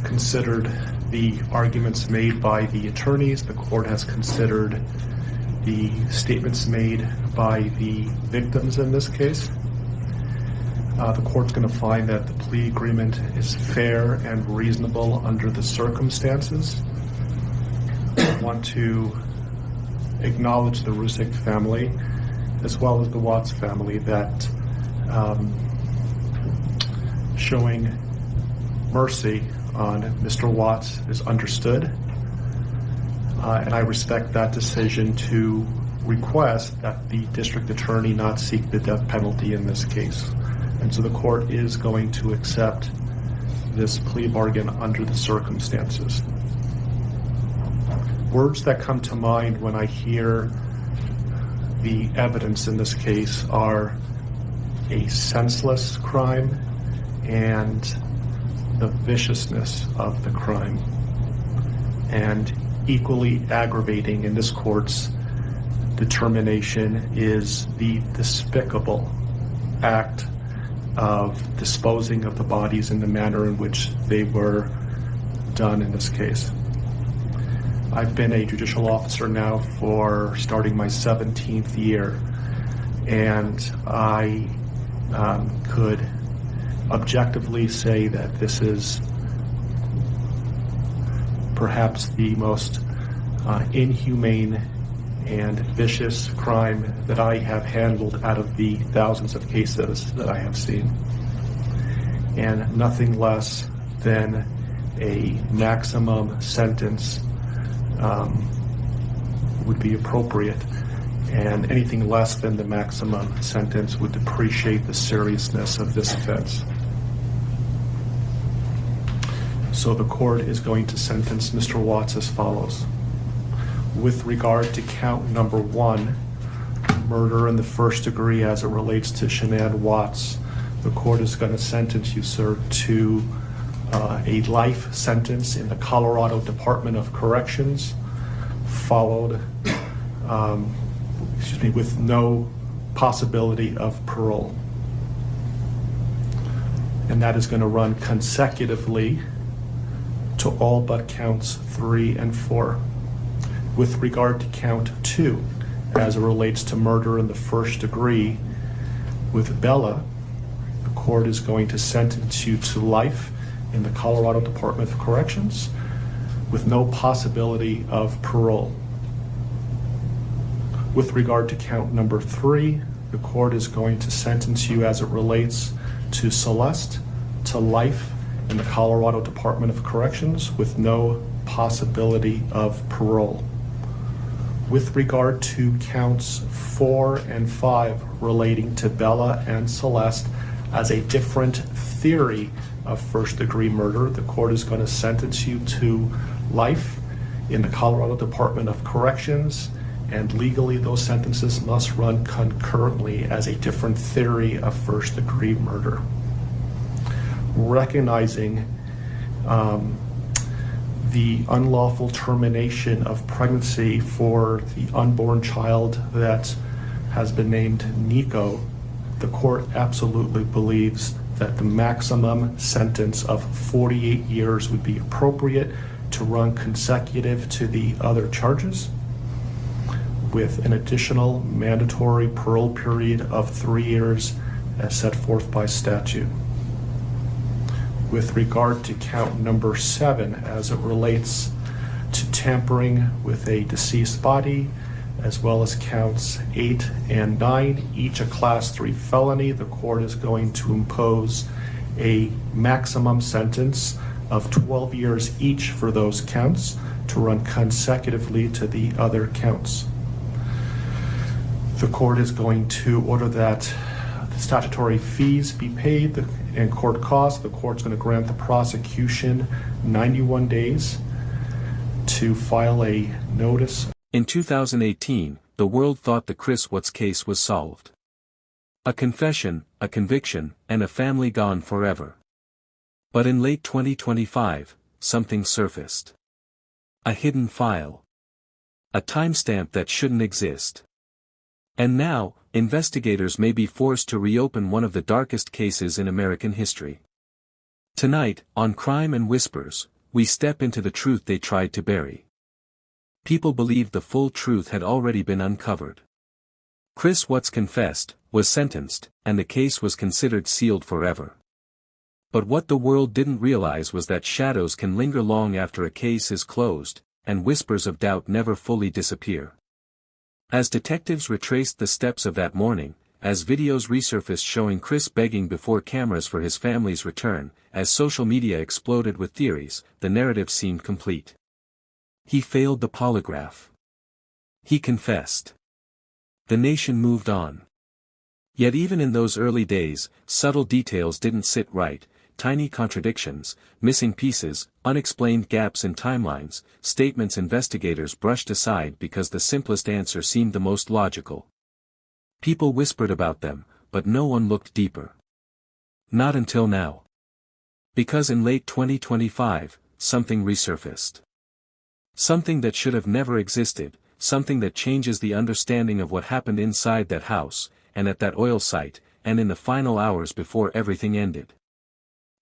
considered the arguments made by the attorneys. The court has considered the statements made by the victims in this case. The court's going to find that the plea agreement is fair and reasonable under the circumstances. I want to acknowledge the Rusick family as well as the Watts family that showing mercy on Mr. Watts is understood, and I respect that decision to request that the district attorney not seek the death penalty in this case. And so the court is going to accept this plea bargain under the circumstances. Words that come to mind when I hear the evidence in this case are a senseless crime and the viciousness of the crime. And equally aggravating in this court's determination is the despicable act of disposing of the bodies in the manner in which they were done in this case. I've been a judicial officer now for starting my 17th year, and I could objectively say that this is perhaps the most inhumane and vicious crime that I have handled out of the thousands of cases that I have seen. And nothing less than a maximum sentence would be appropriate, and anything less than the maximum sentence would depreciate the seriousness of this offense. So the court is going to sentence Mr. Watts as follows. With regard to count number 1, murder in the first degree as it relates to Shanann Watts, the court is going to sentence you, sir, to a life sentence in the Colorado Department of Corrections, followed, with no possibility of parole. And that is going to run consecutively to all but counts 3 and 4. With regard to count 2, as it relates to murder in the first degree with Bella, the court is going to sentence you to life in the Colorado Department of Corrections with no possibility of parole. With regard to count number 3, the court is going to sentence you as it relates to Celeste to life in the Colorado Department of Corrections with no possibility of parole. With regard to counts 4 and 5 relating to Bella and Celeste as a different theory of first-degree murder, the court is going to sentence you to life in the Colorado Department of Corrections, and legally those sentences must run concurrently as a different theory of first-degree murder. Recognizing the unlawful termination of pregnancy for the unborn child that has been named Nico, the court absolutely believes that the maximum sentence of 48 years would be appropriate to run consecutive to the other charges, with an additional mandatory parole period of 3 years as set forth by statute. With regard to count number 7, as it relates to tampering with a deceased body, as well as counts 8 and 9, each a class 3 felony, the court is going to impose a maximum sentence of 12 years each for those counts to run consecutively to the other counts. The court is going to order that the statutory fees be paid and court costs. The court's going to grant the prosecution 91 days to file a notice. In 2018, the world thought the Chris Watts case was solved. A confession, a conviction, and a family gone forever. But in late 2025, something surfaced. A hidden file. A timestamp that shouldn't exist. And now, investigators may be forced to reopen one of the darkest cases in American history. Tonight, on Crime and Whispers, we step into the truth they tried to bury. People believed the full truth had already been uncovered. Chris Watts confessed, was sentenced, and the case was considered sealed forever. But what the world didn't realize was that shadows can linger long after a case is closed, and whispers of doubt never fully disappear. As detectives retraced the steps of that morning, as videos resurfaced showing Chris begging before cameras for his family's return, as social media exploded with theories, the narrative seemed complete. He failed the polygraph. He confessed. The nation moved on. Yet even in those early days, subtle details didn't sit right, tiny contradictions, missing pieces, unexplained gaps in timelines, statements investigators brushed aside because the simplest answer seemed the most logical. People whispered about them, but no one looked deeper. Not until now. Because in late 2025, something resurfaced. Something that should have never existed, something that changes the understanding of what happened inside that house, and at that oil site, and in the final hours before everything ended.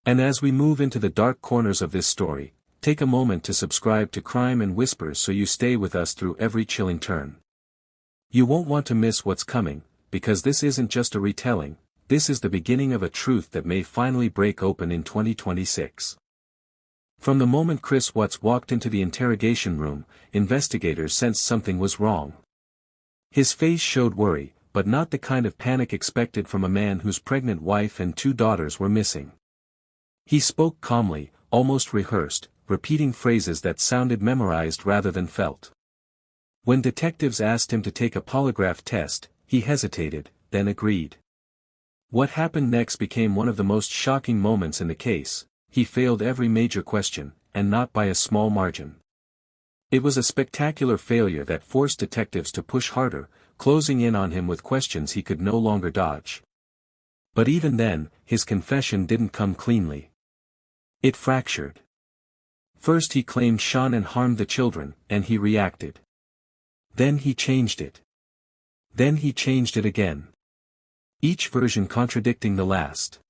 And as we move into the dark corners of this story, take a moment to subscribe to Crime and Whispers so you stay with us through every chilling turn. You won't want to miss what's coming, because this isn't just a retelling, this is the beginning of a truth that may finally break open in 2026. From the moment Chris Watts walked into the interrogation room, investigators sensed something was wrong. His face showed worry, but not the kind of panic expected from a man whose pregnant wife and 2 daughters were missing. He spoke calmly, almost rehearsed, repeating phrases that sounded memorized rather than felt. When detectives asked him to take a polygraph test, he hesitated, then agreed. What happened next became one of the most shocking moments in the case. He failed every major question, and not by a small margin. It was a spectacular failure that forced detectives to push harder, closing in on him with questions he could no longer dodge. But even then, his confession didn't come cleanly. It fractured. First he claimed Shanann harmed the children, and he reacted. Then he changed it. Then he changed it again. Each version contradicting the last.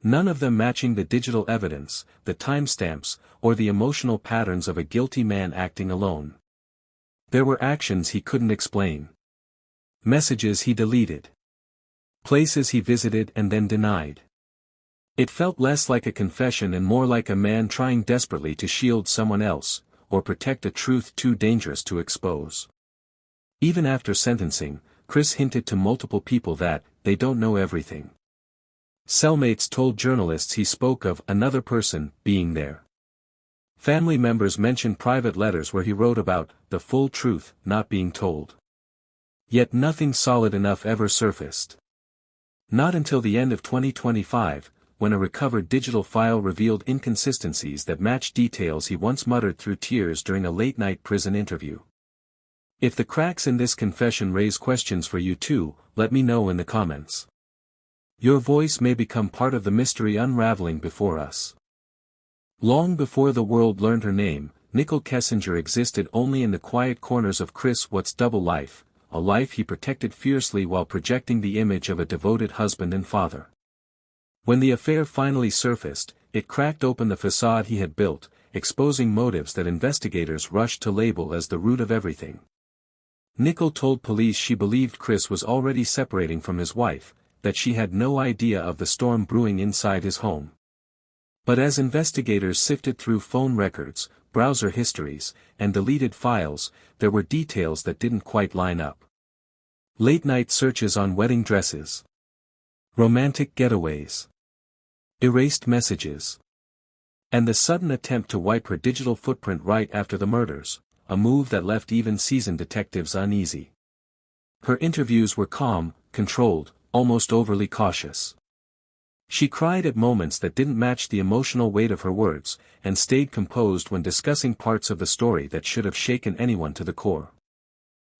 None of them matching the digital evidence, the timestamps, or the emotional patterns of a guilty man acting alone. There were actions he couldn't explain. Messages he deleted. Places he visited and then denied. It felt less like a confession and more like a man trying desperately to shield someone else, or protect a truth too dangerous to expose. Even after sentencing, Chris hinted to multiple people that, they don't know everything. Cellmates told journalists he spoke of another person being there. Family members mentioned private letters where he wrote about the full truth not being told. Yet nothing solid enough ever surfaced. Not until the end of 2025, when a recovered digital file revealed inconsistencies that matched details he once muttered through tears during a late-night prison interview. If the cracks in this confession raise questions for you too, let me know in the comments. Your voice may become part of the mystery unraveling before us. Long before the world learned her name, Nicole Kessinger existed only in the quiet corners of Chris Watts' double life, a life he protected fiercely while projecting the image of a devoted husband and father. When the affair finally surfaced, it cracked open the facade he had built, exposing motives that investigators rushed to label as the root of everything. Nicole told police she believed Chris was already separating from his wife, that she had no idea of the storm brewing inside his home. But as investigators sifted through phone records, browser histories, and deleted files, there were details that didn't quite line up. Late-night searches on wedding dresses. Romantic getaways. Erased messages. And the sudden attempt to wipe her digital footprint right after the murders, a move that left even seasoned detectives uneasy. Her interviews were calm, controlled, almost overly cautious. She cried at moments that didn't match the emotional weight of her words, and stayed composed when discussing parts of the story that should have shaken anyone to the core.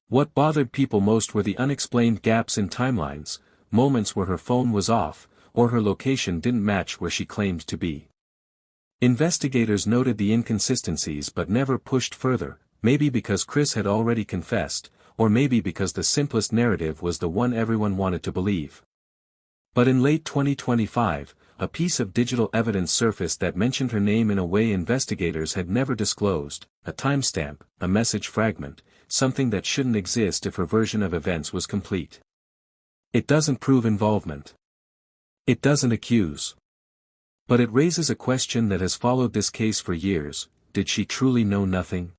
What bothered people most were the unexplained gaps in timelines, moments where her phone was off, or her location didn't match where she claimed to be. Investigators noted the inconsistencies but never pushed further, maybe because Chris had already confessed, or maybe because the simplest narrative was the one everyone wanted to believe. But in late 2025, a piece of digital evidence surfaced that mentioned her name in a way investigators had never disclosed, a timestamp, a message fragment, something that shouldn't exist if her version of events was complete. It doesn't prove involvement. It doesn't accuse. But it raises a question that has followed this case for years: did she truly know nothing?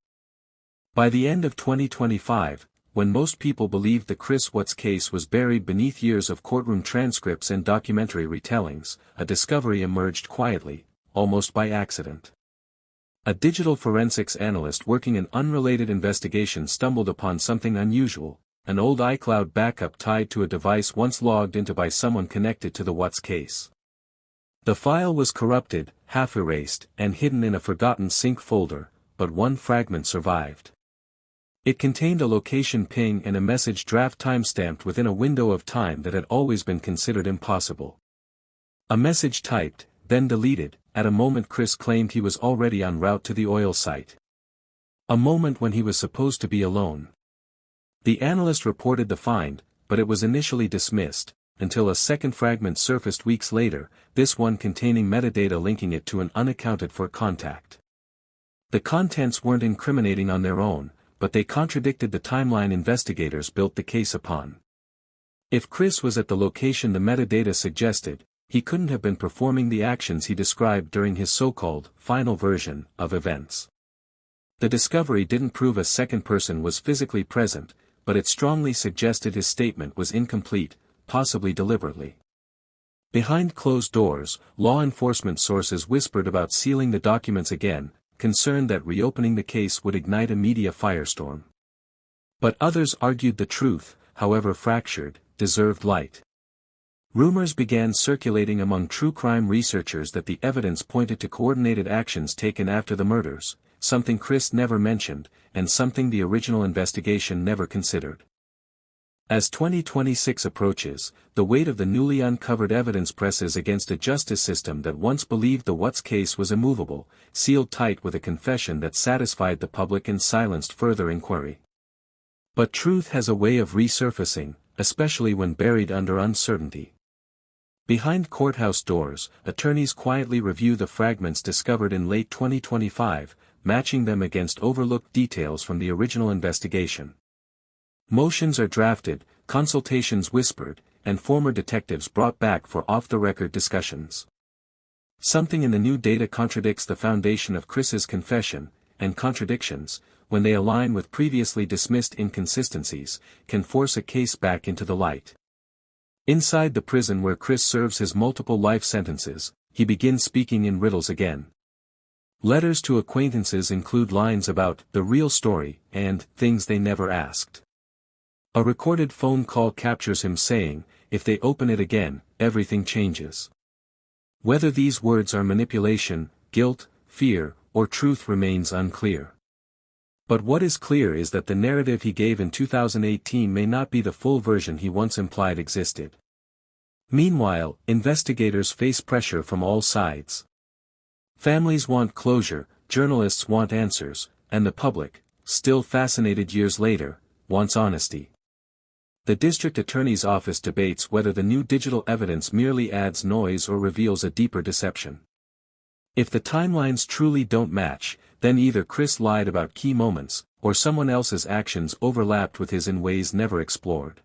By the end of 2025, when most people believed the Chris Watts case was buried beneath years of courtroom transcripts and documentary retellings, a discovery emerged quietly, almost by accident. A digital forensics analyst working an unrelated investigation stumbled upon something unusual: an old iCloud backup tied to a device once logged into by someone connected to the Watts case. The file was corrupted, half erased, and hidden in a forgotten sync folder, but one fragment survived. It contained a location ping and a message draft timestamped within a window of time that had always been considered impossible. A message typed, then deleted, at a moment Chris claimed he was already en route to the oil site. A moment when he was supposed to be alone. The analyst reported the find, but it was initially dismissed, until a second fragment surfaced weeks later, this one containing metadata linking it to an unaccounted-for contact. The contents weren't incriminating on their own, but they contradicted the timeline investigators built the case upon. If Chris was at the location the metadata suggested, he couldn't have been performing the actions he described during his so-called final version of events. The discovery didn't prove a second person was physically present, but it strongly suggested his statement was incomplete, possibly deliberately. Behind closed doors, law enforcement sources whispered about sealing the documents again, concerned that reopening the case would ignite a media firestorm. But others argued the truth, however fractured, deserved light. Rumors began circulating among true crime researchers that the evidence pointed to coordinated actions taken after the murders, something Chris never mentioned, and something the original investigation never considered. As 2026 approaches, the weight of the newly uncovered evidence presses against a justice system that once believed the Watts case was immovable, sealed tight with a confession that satisfied the public and silenced further inquiry. But truth has a way of resurfacing, especially when buried under uncertainty. Behind courthouse doors, attorneys quietly review the fragments discovered in late 2025, matching them against overlooked details from the original investigation. Motions are drafted, consultations whispered, and former detectives brought back for off-the-record discussions. Something in the new data contradicts the foundation of Chris's confession, and contradictions, when they align with previously dismissed inconsistencies, can force a case back into the light. Inside the prison where Chris serves his multiple life sentences, he begins speaking in riddles again. Letters to acquaintances include lines about the real story and things they never asked. A recorded phone call captures him saying, if they open it again, everything changes. Whether these words are manipulation, guilt, fear, or truth remains unclear. But what is clear is that the narrative he gave in 2018 may not be the full version he once implied existed. Meanwhile, investigators face pressure from all sides. Families want closure, journalists want answers, and the public, still fascinated years later, wants honesty. The district attorney's office debates whether the new digital evidence merely adds noise or reveals a deeper deception. If the timelines truly don't match, then either Chris lied about key moments, or someone else's actions overlapped with his in ways never explored.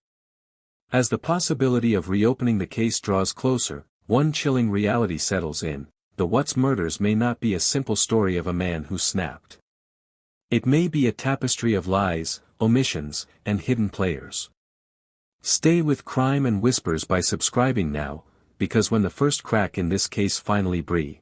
As the possibility of reopening the case draws closer, one chilling reality settles in: the Watts murders may not be a simple story of a man who snapped. It may be a tapestry of lies, omissions, and hidden players. Stay with Crime and Whispers by subscribing now, because when the first crack in this case finally breathes,